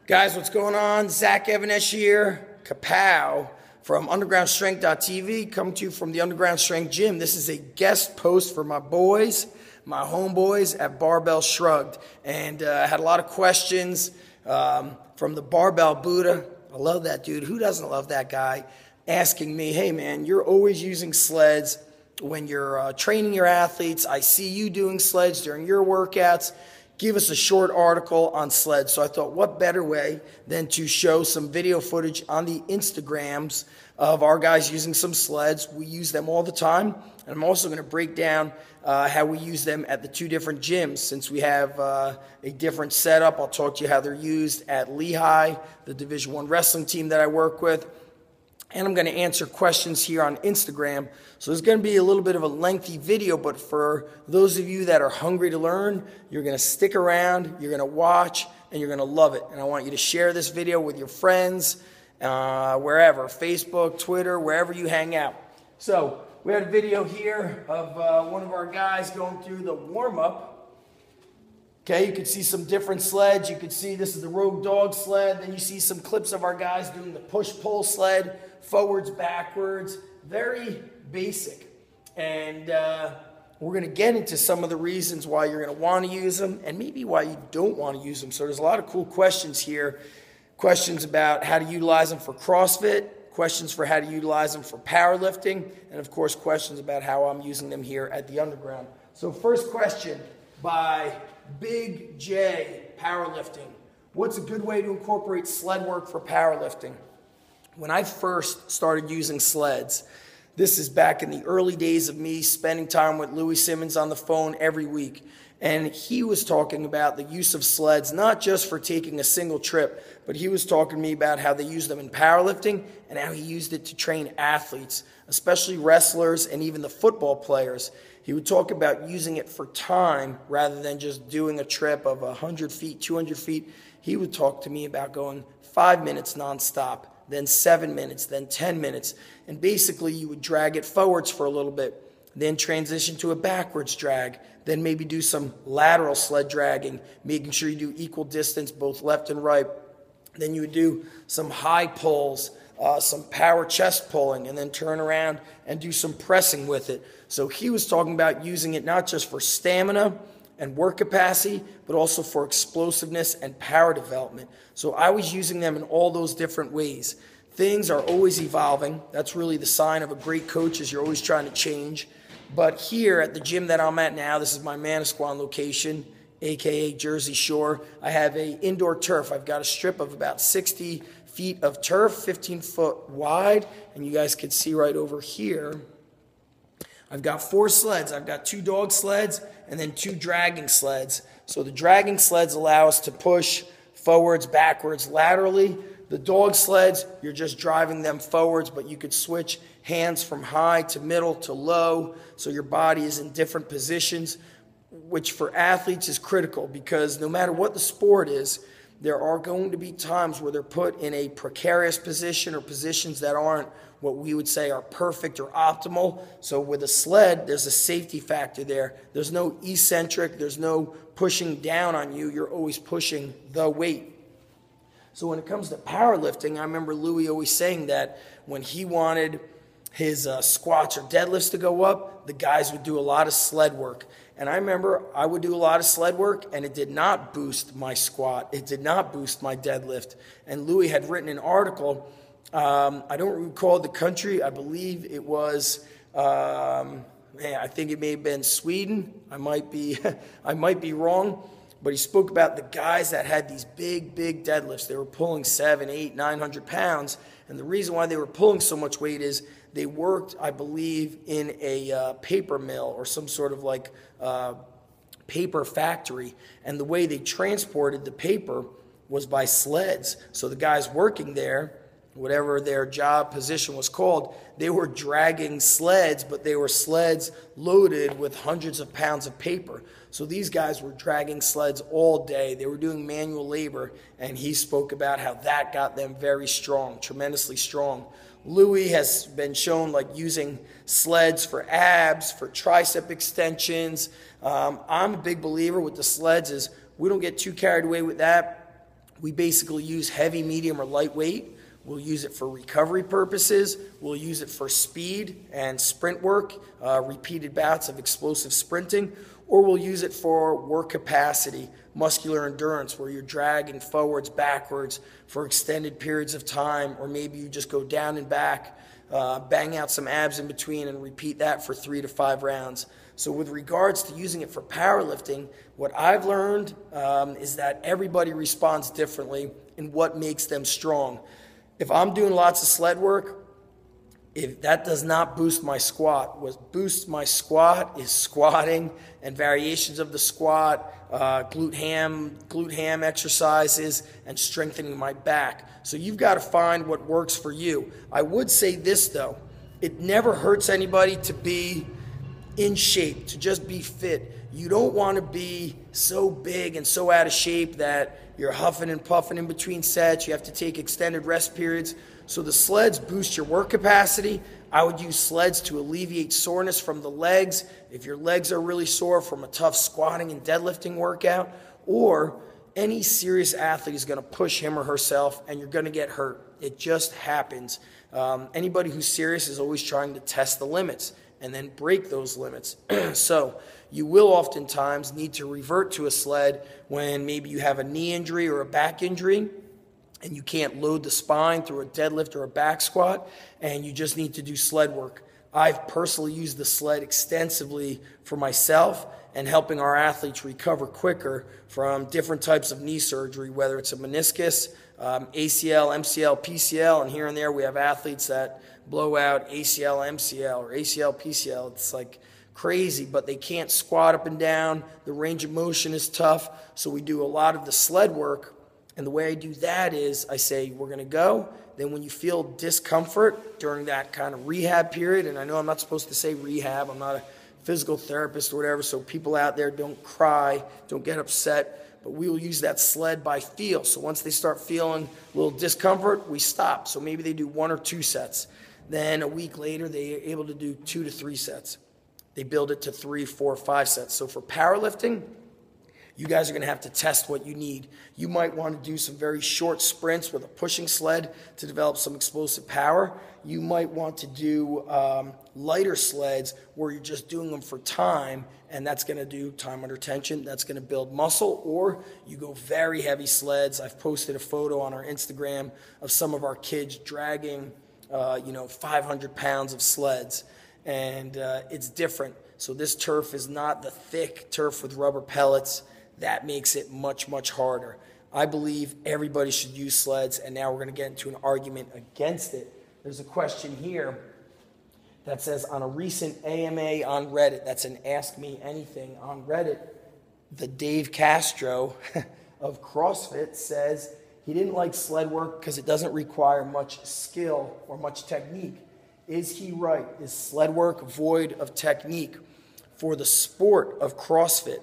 Guys, what's going on? Zach Evanesh here, Kapow, from UndergroundStrength.tv, coming to you from the Underground Strength Gym. This is a guest post for my boys, my homeboys at Barbell Shrugged. And I had a lot of questions from the Barbell Buddha. I love that dude. Who doesn't love that guy? Asking me, hey man, you're always using sleds when you're training your athletes. I see you doing sleds during your workouts. Give us a short article on sleds. So I thought, what better way than to show some video footage on the Instagrams of our guys using some sleds. We use them all the time. And I'm also going to break down how we use them at the two different gyms. Since we have a different setup, I'll talk to you how they're used at Lehigh, the Division I wrestling team that I work with. And I'm going to answer questions here on Instagram. So it's going to be a little bit of a lengthy video, but for those of you that are hungry to learn, you're going to stick around, you're going to watch, and you're going to love it. And I want you to share this video with your friends, wherever, Facebook, Twitter, wherever you hang out. So we had a video here of one of our guys going through the warm-up. Okay, you can see some different sleds. You can see this is the Rogue Dog sled. Then you see some clips of our guys doing the push-pull sled, forwards, backwards. Very basic. And we're going to get into some of the reasons why you're going to want to use them and maybe why you don't want to use them. So there's a lot of cool questions here. Questions about how to utilize them for CrossFit, questions for how to utilize them for powerlifting, and of course questions about how I'm using them here at the Underground. So first question by Big J, powerlifting. What's a good way to incorporate sled work for powerlifting? When I first started using sleds, this is back in the early days of me spending time with Louis Simmons on the phone every week. And he was talking about the use of sleds, not just for taking a single trip, but he was talking to me about how they use them in powerlifting and how he used it to train athletes, especially wrestlers and even the football players. He would talk about using it for time rather than just doing a trip of 100 feet, 200 feet. He would talk to me about going 5 minutes nonstop, then 7 minutes, then 10 minutes. And basically you would drag it forwards for a little bit, then transition to a backwards drag, then maybe do some lateral sled dragging, making sure you do equal distance both left and right. Then you would do some high pulls, some power chest pulling, and then turn around and do some pressing with it. So he was talking about using it not just for stamina and work capacity, but also for explosiveness and power development. So I was using them in all those different ways. Things are always evolving. That's really the sign of a great coach, is you're always trying to change. But here at the gym that I'm at now, this is my Manasquan location, aka Jersey Shore. I have an indoor turf. I've got a strip of about 60 feet of turf, 15 foot wide, and you guys can see right over here. I've got 4 sleds. I've got 2 dog sleds and then 2 dragging sleds. So the dragging sleds allow us to push forwards, backwards, laterally. The dog sleds, you're just driving them forwards, but you could switch hands from high to middle to low, so your body is in different positions, which for athletes is critical because no matter what the sport is, there are going to be times where they're put in a precarious position or positions that aren't what we would say are perfect or optimal. So with a sled, there's a safety factor there. There's no eccentric, there's no pushing down on you. You're always pushing the weight. So when it comes to powerlifting, I remember Louis always saying that when he wanted his squats or deadlifts to go up, the guys would do a lot of sled work. And I remember I would do a lot of sled work, and it did not boost my squat. It did not boost my deadlift. And Louis had written an article. I don't recall the country. I believe it was, I think it may have been Sweden. I might be wrong. But he spoke about the guys that had these big deadlifts. They were pulling 700, 800, 900 pounds. And the reason why they were pulling so much weight is they worked, I believe, in a paper mill or some sort of like paper factory. And the way they transported the paper was by sleds. So the guys working there, whatever their job position was called, they were dragging sleds, but they were sleds loaded with hundreds of pounds of paper. So these guys were dragging sleds all day. They were doing manual labor, and he spoke about how that got them very strong, tremendously strong. Louis has been shown like using sleds for abs, for tricep extensions. I'm a big believer with the sleds is we don't get too carried away with that. We basically use heavy, medium, or lightweight. We'll use it for recovery purposes. We'll use it for speed and sprint work, repeated bouts of explosive sprinting, or we'll use it for work capacity, muscular endurance, where you're dragging forwards, backwards for extended periods of time, or maybe you just go down and back, bang out some abs in between, and repeat that for 3 to 5 rounds. So with regards to using it for powerlifting, what I've learned is that everybody responds differently in what makes them strong. If I'm doing lots of sled work, if that does not boost my squat. What boosts my squat is squatting and variations of the squat, glute ham exercises, and strengthening my back. So you've got to find what works for you. I would say this though, it never hurts anybody to be in shape, to just be fit. You don't want to be so big and so out of shape that you're huffing and puffing in between sets. You have to take extended rest periods. So the sleds boost your work capacity. I would use sleds to alleviate soreness from the legs. If your legs are really sore from a tough squatting and deadlifting workout, or any serious athlete is going to push him or herself and you're going to get hurt. It just happens. Anybody who's serious is always trying to test the limits and then break those limits. So you will oftentimes need to revert to a sled when maybe you have a knee injury or a back injury and you can't load the spine through a deadlift or a back squat, and you just need to do sled work. I've personally used the sled extensively for myself and helping our athletes recover quicker from different types of knee surgery, whether it's a meniscus, ACL, MCL, PCL, and here and there we have athletes that blow out ACL, MCL, or ACL, PCL. It's like crazy, but they can't squat up and down. The range of motion is tough, so we do a lot of the sled work. And the way I do that is I say, we're going to go. Then when you feel discomfort during that kind of rehab period, and I know I'm not supposed to say rehab, I'm not a physical therapist or whatever, so people out there don't cry, don't get upset, but we will use that sled by feel. So once they start feeling a little discomfort, we stop. So maybe they do 1 or 2 sets. Then a week later, they're able to do 2 to 3 sets. They build it to 3, 4, 5 sets. So for powerlifting, you guys are going to have to test what you need. You might want to do some very short sprints with a pushing sled to develop some explosive power. You might want to do lighter sleds where you're just doing them for time, and that's going to do time under tension. That's going to build muscle. Or you go very heavy sleds. I've posted a photo on our Instagram of some of our kids dragging 500 pounds of sleds, and it's different. So this turf is not the thick turf with rubber pellets. That makes it much, much harder. I believe everybody should use sleds, and now we're going to get into an argument against it. There's a question here that says, on a recent AMA on Reddit, that's an Ask Me Anything on Reddit, the Dave Castro of CrossFit says he didn't like sled work because it doesn't require much skill or much technique. Is he right? Is sled work void of technique? For the sport of CrossFit,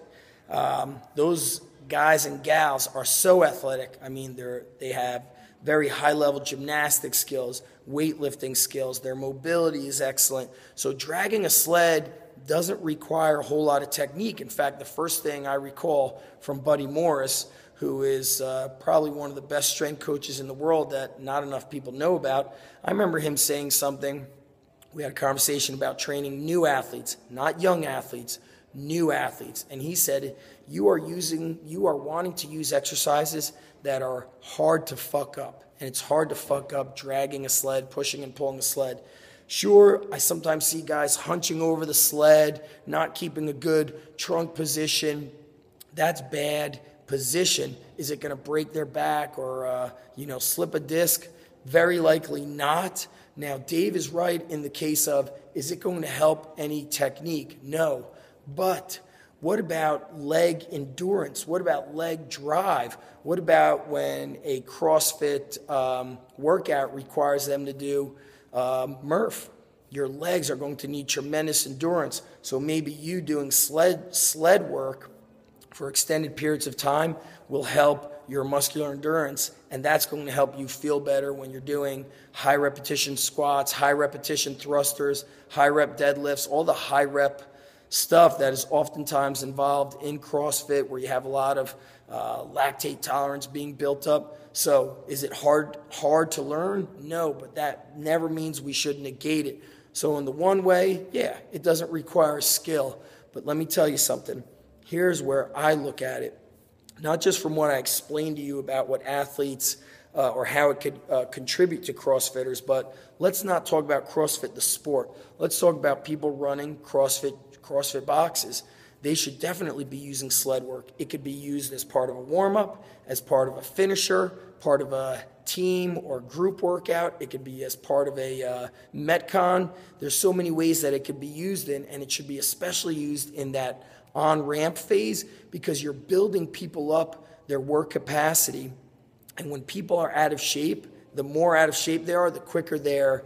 those guys and gals are so athletic. I mean, they have very high-level gymnastic skills, weightlifting skills. Their mobility is excellent. So dragging a sled doesn't require a whole lot of technique. In fact, the first thing I recall from Buddy Morris, who is probably one of the best strength coaches in the world that not enough people know about, I remember him saying something. We had a conversation about training new athletes, not young athletes, new athletes. And he said, you are wanting to use exercises that are hard to fuck up. And it's hard to fuck up dragging a sled, pushing and pulling a sled. Sure, I sometimes see guys hunching over the sled, not keeping a good trunk position. That's bad position. Is it going to break their back or, slip a disc? Very likely not. Now, Dave is right in the case of, is it going to help any technique? No. But what about leg endurance? What about leg drive? What about when a CrossFit workout requires them to do Murph? Your legs are going to need tremendous endurance. So maybe you doing sled work for extended periods of time will help your muscular endurance, and that's going to help you feel better when you're doing high repetition squats, high repetition thrusters, high rep deadlifts, all the high rep stuff that is oftentimes involved in CrossFit, where you have a lot of lactate tolerance being built up. So is it hard to learn? No, but that never means we should negate it. So in the one way, yeah, it doesn't require skill. But let me tell you something. Here's where I look at it. Not just from what I explained to you about what athletes or how it could contribute to CrossFitters, but let's not talk about CrossFit the sport. Let's talk about people running CrossFit boxes. They should definitely be using sled work. It could be used as part of a warm-up, as part of a finisher, part of a team or group workout. It could be as part of a Metcon. There's so many ways that it could be used in, and it should be especially used in that on-ramp phase, because you're building people up, their work capacity. And when people are out of shape, the more out of shape they are, the quicker their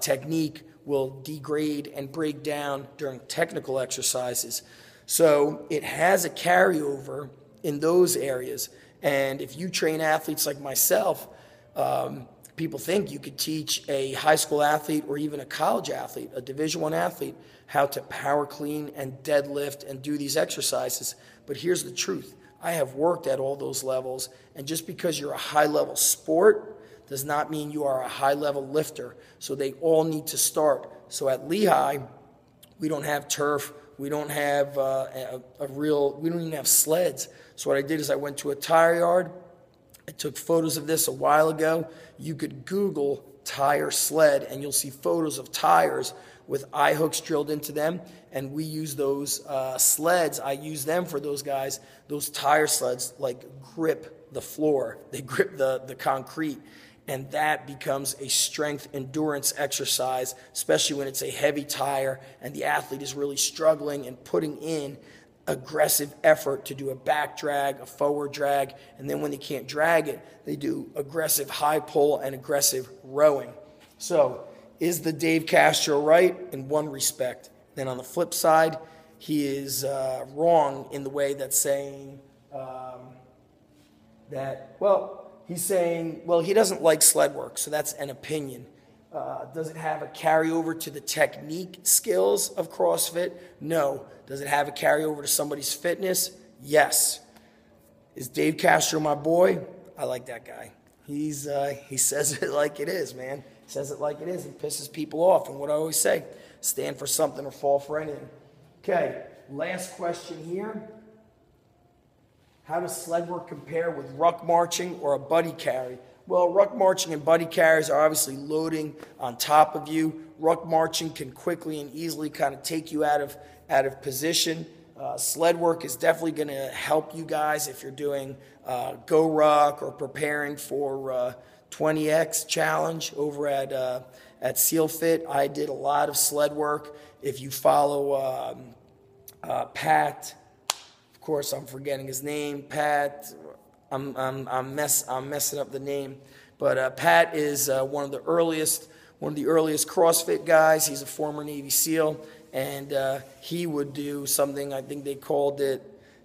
technique will degrade and break down during technical exercises. So it has a carryover in those areas. And if you train athletes like myself, people think you could teach a high school athlete or even a college athlete, a Division I athlete, how to power clean and deadlift and do these exercises. But here's the truth. I have worked at all those levels, and just because you're a high-level sport does not mean you are a high-level lifter. So they all need to start. So at Lehigh, we don't have turf. We don't have we don't even have sleds. So what I did is I went to a tire yard. I took photos of this a while ago. You could Google tire sled, and you'll see photos of tires with eye hooks drilled into them, and we use those sleds. I use them for those guys. Those tire sleds grip the floor. They grip the concrete, and that becomes a strength endurance exercise, especially when it's a heavy tire and the athlete is really struggling and putting in aggressive effort to do a back drag, a forward drag, and then when they can't drag it, they do aggressive high pull and aggressive rowing. So is the Dave Castro right? In one respect. Then on the flip side, he is wrong in the way that's saying he's saying, he doesn't like sled work, so that's an opinion. Does it have a carryover to the technique skills of CrossFit? No. Does it have a carryover to somebody's fitness? Yes. Is Dave Castro my boy? I like that guy. He says it like it is, man. He says it like it is. He pisses people off. And what I always say, stand for something or fall for anything. Okay, last question here. How does sled work compare with ruck marching or a buddy carry? Well, ruck marching and buddy carries are obviously loading on top of you. Ruck marching can quickly and easily kind of take you out of position. Sled work is definitely going to help you guys if you're doing Go Ruck or preparing for 20X challenge over at Seal Fit. I did a lot of sled work. If you follow Pat, of course I'm forgetting his name, Pat. I'm messing up the name, but Pat is one of the earliest CrossFit guys. He's a former Navy SEAL, and he would do something. I think they called it.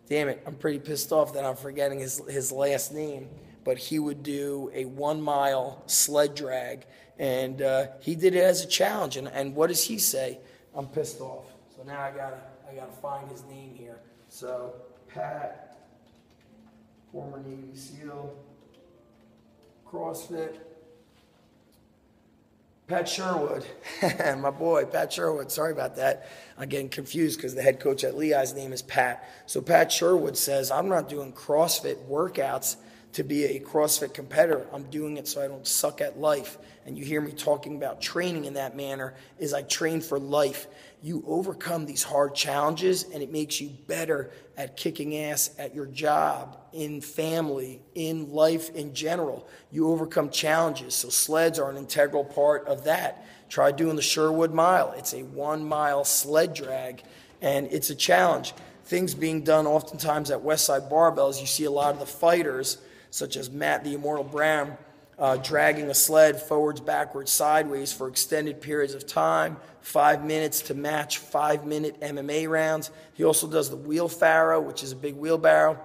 Damn it! I'm pretty pissed off that I'm forgetting his last name. But he would do a 1 mile sled drag, and he did it as a challenge. And what does he say? I'm pissed off. So now I gotta find his name here. So Pat. Former Navy SEAL, CrossFit, Pat Sherwood, my boy, Pat Sherwood. Sorry about that. I'm getting confused because the head coach at Lehigh's name is Pat. So Pat Sherwood says, I'm not doing CrossFit workouts to be a CrossFit competitor. I'm doing it so I don't suck at life. And you hear me talking about training in that manner is I train for life. You overcome these hard challenges and it makes you better at kicking ass at your job, in family, in life in general. You overcome challenges. So sleds are an integral part of that. Try doing the Sherwood Mile. It's a 1 mile sled drag and it's a challenge. Things being done oftentimes at Westside Barbells, you see a lot of the fighters such as Matt the Immortal Brown, dragging a sled forwards, backwards, sideways for extended periods of time, 5 minutes to match 5-minute MMA rounds. He also does the wheel farrow, which is a big wheelbarrow.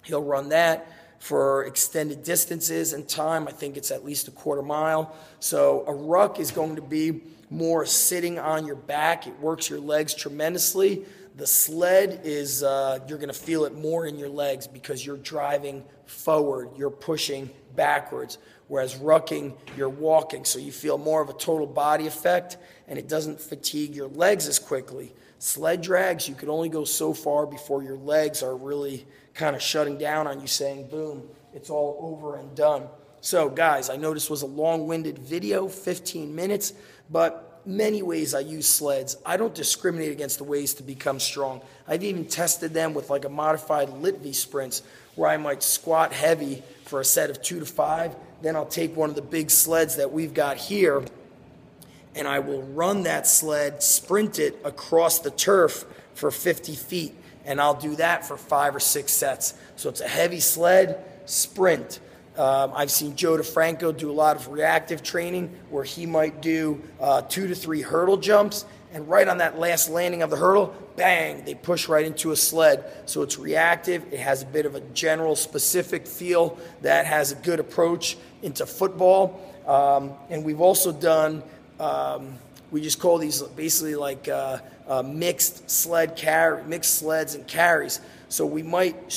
He'll run that for extended distances and time. I think it's at least a 1/4 mile. So a ruck is going to be more sitting on your back. It works your legs tremendously. The sled is, you're going to feel it more in your legs because you're driving forward, you're pushing backwards. Whereas rucking, you're walking, so you feel more of a total body effect, and it doesn't fatigue your legs as quickly. Sled drags, you can only go so far before your legs are really kind of shutting down on you, saying, boom, it's all over and done. So, guys, I know this was a long-winded video, 15 minutes, but many ways I use sleds. I don't discriminate against the ways to become strong. I've even tested them with like a modified Litvi sprints, where I might squat heavy for a set of 2 to 5, then I'll take one of the big sleds that we've got here, and I will run that sled, sprint it across the turf for 50 feet, and I'll do that for 5 or 6 sets. So it's a heavy sled, sprint. I've seen Joe DeFranco do a lot of reactive training where he might do 2 to 3 hurdle jumps, and right on that last landing of the hurdle, bang, they push right into a sled. So it's reactive. It has a bit of a general specific feel that has a good approach into football. And we've also done, we just call these basically like mixed sleds and carries. So we might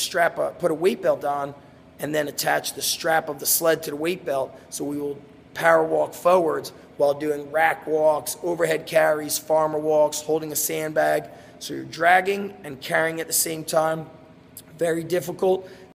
put a weight belt on and then attach the strap of the sled to the weight belt. So we will power walk forwards while doing rack walks, overhead carries, farmer walks, holding a sandbag. So you're dragging and carrying at the same time. Very difficult.